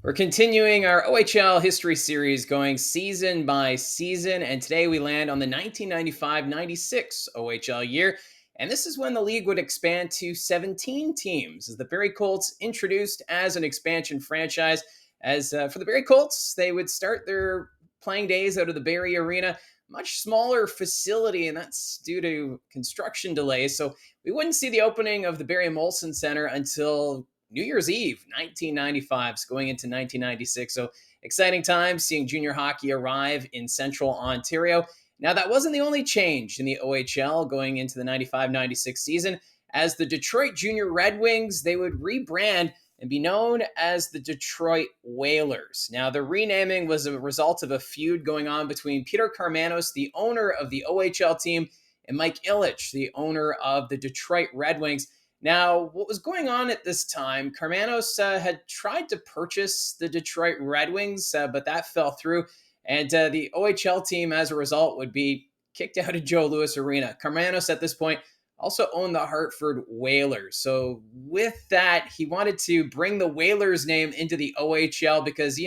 We're continuing our OHL history series going season by season, and today we land on the 1995-96 OHL year. And this is when the league would expand to 17 teams, as the Barrie Colts introduced as an expansion franchise. For the Barrie Colts, they would start their playing days out of the Barrie Arena, much smaller facility, and that's due to construction delays. So we wouldn't see the opening of the Barrie Molson Center until New Year's Eve, 1995, going into 1996. So exciting times seeing junior hockey arrive in central Ontario. Now, that wasn't the only change in the OHL going into the 95-96 season, as the Detroit Junior Red Wings, they would rebrand and be known as the Detroit Whalers. Now, the renaming was a result of a feud going on between Peter Karmanos, the owner of the OHL team, and Mike Ilitch, the owner of the Detroit Red Wings. Now, what was going on at this time, Karmanos had tried to purchase the Detroit Red Wings, but that fell through. And the OHL team, as a result, would be kicked out of Joe Louis Arena. Karmanos, at this point, also owned the Hartford Whalers. So with that, he wanted to bring the Whalers name into the OHL because,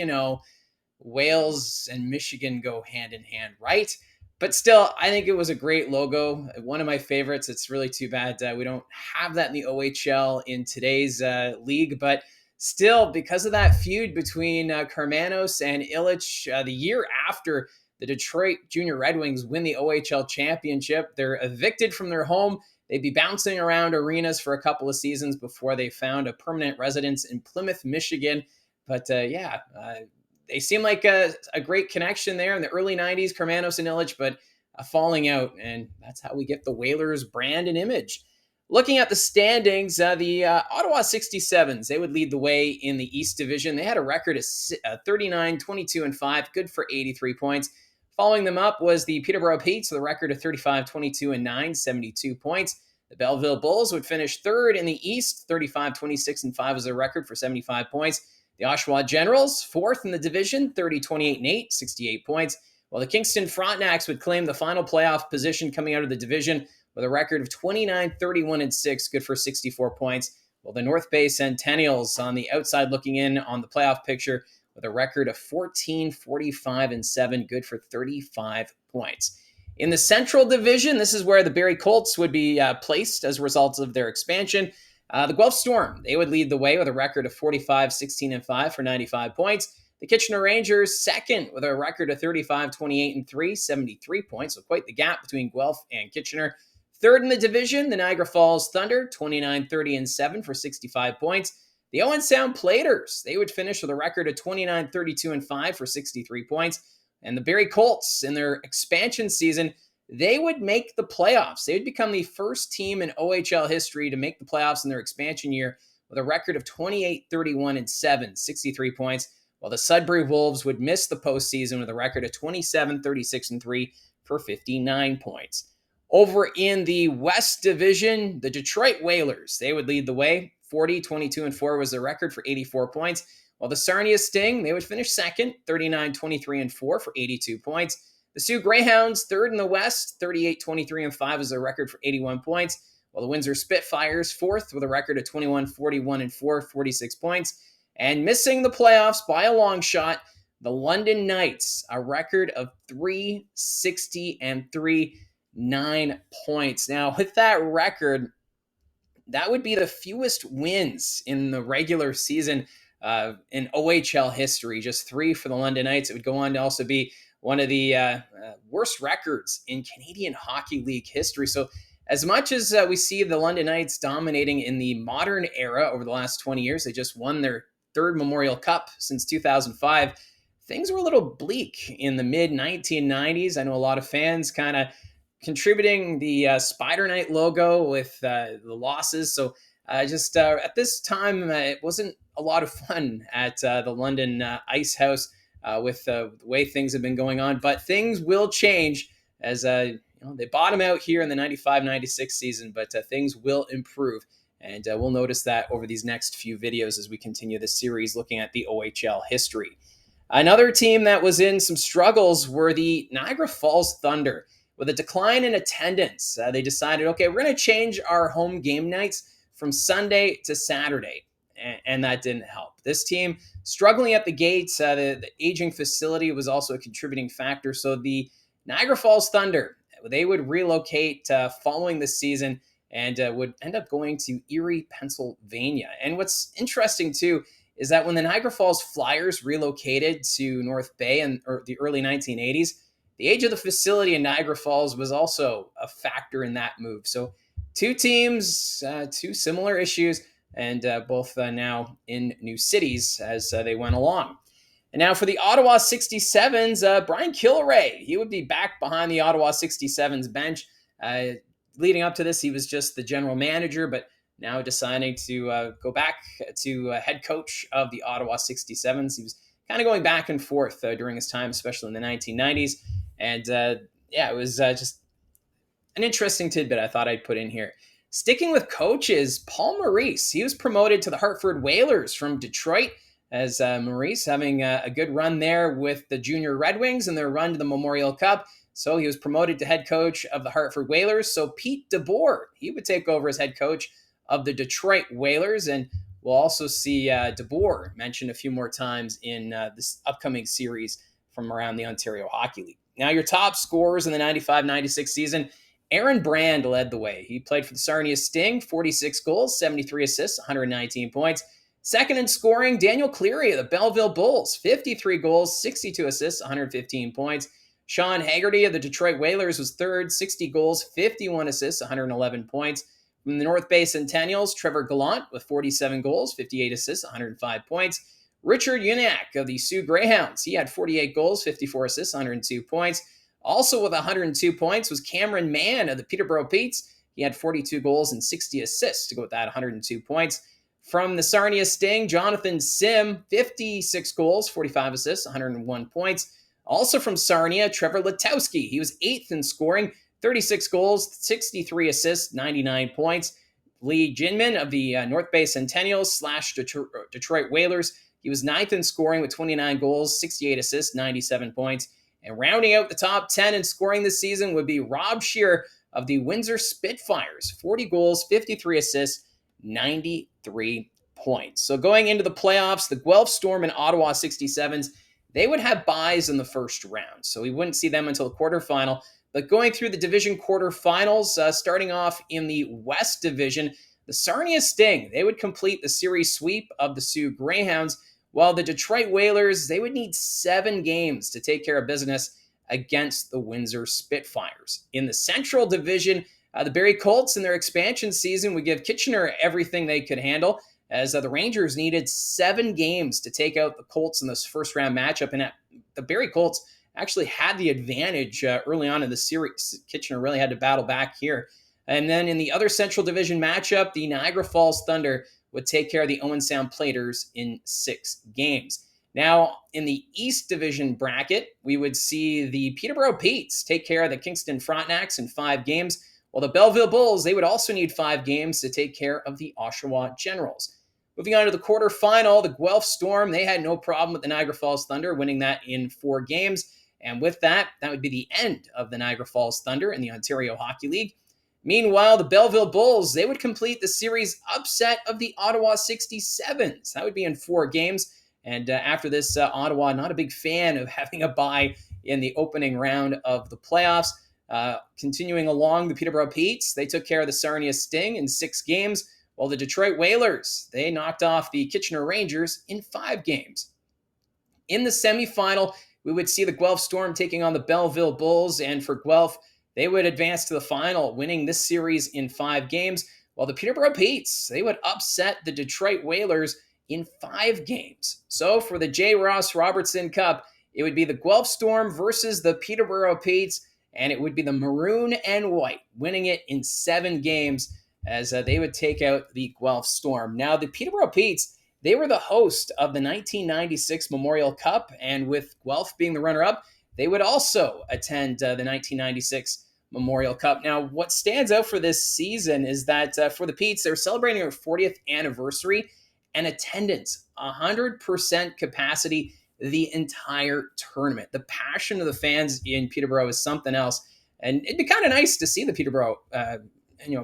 Wales and Michigan go hand in hand, right? But still, I think it was a great logo. One of my favorites. It's really too bad we don't have that in the OHL in today's league. But still, because of that feud between Karmanos and Ilitch, the year after the Detroit Junior Red Wings win the OHL championship, they're evicted from their home. They'd be bouncing around arenas for a couple of seasons before they found a permanent residence in Plymouth, Michigan. But they seem like a great connection there in the early 90s, Karmanos and Ilitch, but a falling out, and that's how we get the Whalers brand and image. Looking at the standings, the Ottawa 67s, they would lead the way in the East Division. They had a record of 39, 22, and 5, good for 83 points. Following them up was the Peterborough Petes with a record of 35, 22, and 9, 72 points. The Belleville Bulls would finish third in the East, 35, 26, and 5 was their record for 75 points. The Oshawa Generals, fourth in the division, 30, 28, and 8, 68 points, while the Kingston Frontenacs would claim the final playoff position coming out of the division with a record of 29, 31, and 6, good for 64 points, while the North Bay Centennials on the outside looking in on the playoff picture with a record of 14, 45, and 7, good for 35 points. In the Central Division, this is where the Barrie Colts would be placed as a result of their expansion. The Guelph Storm, they would lead the way with a record of 45, 16, and 5 for 95 points. The Kitchener Rangers, second with a record of 35, 28, and 3, 73 points. So quite the gap between Guelph and Kitchener. Third in the division, the Niagara Falls Thunder, 29, 30, and 7 for 65 points. The Owen Sound Platers, they would finish with a record of 29, 32, and 5 for 63 points. And the Barrie Colts, in their expansion season, they would make the playoffs. They would become the first team in OHL history to make the playoffs in their expansion year with a record of 28, 31, and 7, 63 points, while the Sudbury Wolves would miss the postseason with a record of 27, 36, and 3 for 59 points. Over in the West Division, the Detroit Whalers, they would lead the way. 40, 22, and 4 was their record for 84 points, while the Sarnia Sting, they would finish second, 39, 23, and 4 for 82 points. The Sioux Greyhounds, third in the West, 38, 23, and 5 is their record for 81 points, while the Windsor Spitfires, fourth with a record of 21, 41, and 4, 46 points. And missing the playoffs by a long shot, the London Knights, a record of 3, 60, and 3, 9 points. Now, with that record, that would be the fewest wins in the regular season in OHL history, just 3 for the London Knights. It would go on to also be one of the worst records in Canadian Hockey League history. So as much as we see the London Knights dominating in the modern era over the last 20 years, they just won their third Memorial Cup since 2005. Things were a little bleak in the mid-1990s. I know a lot of fans kind of contributing the Spider Knight logo with the losses. So at this time, it wasn't a lot of fun at the London Ice House. With the way things have been going on, but things will change as they bottom out here in the 95-96 season, but things will improve, and we'll notice that over these next few videos as we continue this series looking at the OHL history. Another team that was in some struggles were the Niagara Falls Thunder. With a decline in attendance, they decided, okay, we're going to change our home game nights from Sunday to Saturday, and that didn't help. This team struggling at the gates. The aging facility was also a contributing factor. So the Niagara Falls Thunder, they would relocate following the season and would end up going to Erie, Pennsylvania. And what's interesting too is that when the Niagara Falls Flyers relocated to North Bay in the early 1980s, the age of the facility in Niagara Falls was also a factor in that move. So two teams, two similar issues, and both now in new cities as they went along. And now for the Ottawa 67s, Brian Kilray, he would be back behind the Ottawa 67s bench. Leading up to this, he was just the general manager, but now deciding to go back to head coach of the Ottawa 67s. He was kind of going back and forth during his time, especially in the 1990s. And it was just an interesting tidbit I thought I'd put in here. Sticking with coaches, Paul Maurice, he was promoted to the Hartford Whalers from Detroit, as Maurice having a good run there with the Junior Red Wings and their run to the Memorial Cup. So he was promoted to head coach of the Hartford Whalers. So Pete DeBoer, he would take over as head coach of the Detroit Whalers. And we'll also see DeBoer mentioned a few more times in this upcoming series from around the Ontario Hockey League. Now, your top scorers in the 95-96 season, Aaron Brand led the way. He played for the Sarnia Sting, 46 goals, 73 assists, 119 points. Second in scoring, Daniel Cleary of the Belleville Bulls, 53 goals, 62 assists, 115 points. Sean Haggerty of the Detroit Whalers was third, 60 goals, 51 assists, 111 points. From the North Bay Centennials, Trevor Gallant with 47 goals, 58 assists, 105 points. Richard Uniacke of the Sioux Greyhounds, he had 48 goals, 54 assists, 102 points. Also with 102 points was Cameron Mann of the Peterborough Petes. He had 42 goals and 60 assists to go with that 102 points. From the Sarnia Sting, Jonathan Sim, 56 goals, 45 assists, 101 points. Also from Sarnia, Trevor Letowski. He was eighth in scoring, 36 goals, 63 assists, 99 points. Lee Ginman of the North Bay Centennials / Detroit Whalers. He was ninth in scoring with 29 goals, 68 assists, 97 points. And rounding out the top 10 in scoring this season would be Rob Shear of the Windsor Spitfires. 40 goals, 53 assists, 93 points. So going into the playoffs, the Guelph Storm and Ottawa 67s, they would have byes in the first round. So we wouldn't see them until the quarterfinal. But going through the division quarterfinals, starting off in the West Division, the Sarnia Sting, they would complete the series sweep of the Sioux Greyhounds, while the Detroit Whalers, they would need 7 games to take care of business against the Windsor Spitfires. In the Central Division, the Barrie Colts in their expansion season would give Kitchener everything they could handle, as the Rangers needed 7 games to take out the Colts in this first-round matchup. And the Barrie Colts actually had the advantage early on in the series. Kitchener really had to battle back here. And then in the other Central Division matchup, the Niagara Falls Thunder would take care of the Owen Sound Platers in 6 games. Now, in the East Division bracket, we would see the Peterborough Petes take care of the Kingston Frontenacs in 5 games, while the Belleville Bulls, they would also need 5 games to take care of the Oshawa Generals. Moving on to the quarterfinal, the Guelph Storm, they had no problem with the Niagara Falls Thunder, winning that in 4 games. And with that, that would be the end of the Niagara Falls Thunder in the Ontario Hockey League. Meanwhile, the Belleville Bulls, they would complete the series upset of the Ottawa 67s. That would be in 4 games. And after this, Ottawa, not a big fan of having a bye in the opening round of the playoffs. Continuing along, the Peterborough Petes, they took care of the Sarnia Sting in 6 games, while the Detroit Whalers, they knocked off the Kitchener Rangers in 5 games. In the semifinal, we would see the Guelph Storm taking on the Belleville Bulls, and for Guelph, they would advance to the final, winning this series in 5 games, while the Peterborough Petes, they would upset the Detroit Whalers in 5 games. So for the J. Ross Robertson Cup, it would be the Guelph Storm versus the Peterborough Petes, and it would be the Maroon and White winning it in 7 games as they would take out the Guelph Storm. Now, the Peterborough Petes, they were the host of the 1996 Memorial Cup, and with Guelph being the runner-up, they would also attend the 1996 Memorial Cup. Now, what stands out for this season is that for the Petes, they're celebrating their 40th anniversary and attendance, 100% capacity the entire tournament. The passion of the fans in Peterborough is something else, and it'd be kind of nice to see the Peterborough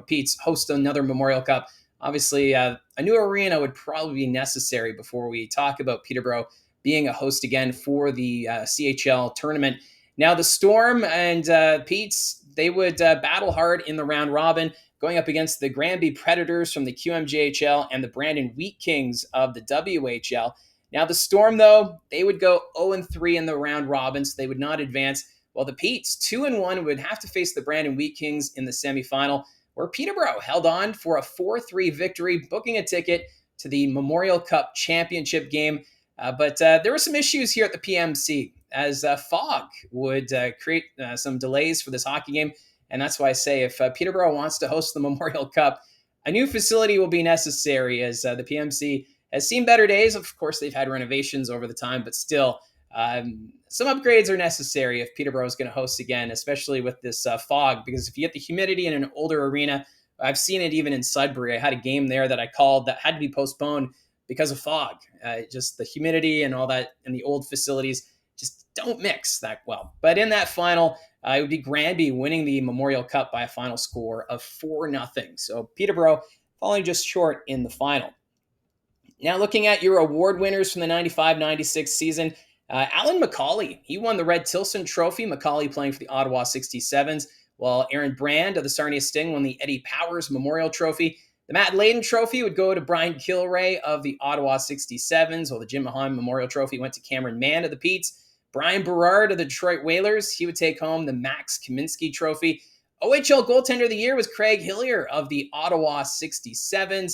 Petes host another Memorial Cup obviously, a new arena would probably be necessary before we talk about Peterborough being a host again for the CHL tournament. Now, the Storm and Pete's, they would battle hard in the round robin, going up against the Granby Predators from the QMJHL and the Brandon Wheat Kings of the WHL. Now, the Storm, though, they would go 0-3 in the round robin, so they would not advance. While the Petes, 2-1, would have to face the Brandon Wheat Kings in the semifinal, where Peterborough held on for a 4-3 victory, booking a ticket to the Memorial Cup championship game. But there were some issues here at the PMC, as fog would create some delays for this hockey game. And that's why I say if Peterborough wants to host the Memorial Cup, a new facility will be necessary, as the PMC has seen better days. Of course, they've had renovations over the time, but still, some upgrades are necessary if Peterborough is going to host again, especially with this fog, because if you get the humidity in an older arena, I've seen it even in Sudbury. I had a game there that I called that had to be postponed because of fog. Just the humidity and all that in the old facilities just don't mix that well. But in that final, it would be Granby winning the Memorial Cup by a final score of 4-0. So Peterborough falling just short in the final. Now, looking at your award winners from the 95-96 season, Alan McCauley, he won the Red Tilson Trophy, McCauley playing for the Ottawa 67s, while Aaron Brand of the Sarnia Sting won the Eddie Powers Memorial Trophy. The Matt Layden Trophy would go to Brian Kilray of the Ottawa 67s, while the Jim Mahon Memorial Trophy went to Cameron Mann of the Petes. Brian Berard of the Detroit Whalers, he would take home the Max Kaminsky Trophy. OHL Goaltender of the Year was Craig Hillier of the Ottawa 67s.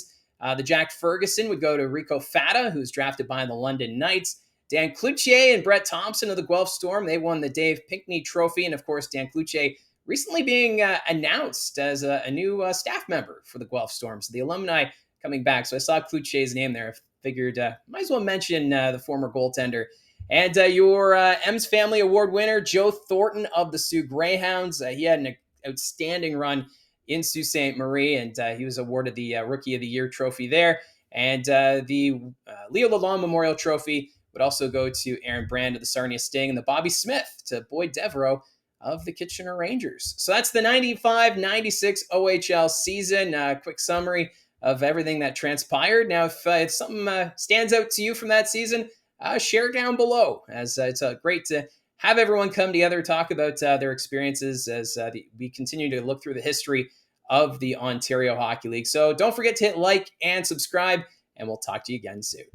The Jack Ferguson would go to Rico Fata, who was drafted by the London Knights. Dan Cloutier and Brett Thompson of the Guelph Storm, they won the Dave Pinckney Trophy. And of course, Dan Cloutier recently being announced as a new staff member for the Guelph Storm. So the alumni coming back. So I saw Cloutier's name there. I figured might as well mention the former goaltender. And your M's Family Award winner, Joe Thornton of the Sioux Greyhounds. He had an outstanding run in Sault Ste. Marie, and he was awarded the Rookie of the Year trophy there. And the Leo Lalonde Memorial Trophy would also go to Aaron Brand of the Sarnia Sting, and the Bobby Smith to Boyd Devereaux of the Kitchener Rangers. So that's the 95-96 OHL season. Quick summary of everything that transpired. Now, if something stands out to you from that season, share down below, as it's great to have everyone come together, talk about their experiences as we continue to look through the history of the Ontario Hockey League. So don't forget to hit like and subscribe, and we'll talk to you again soon.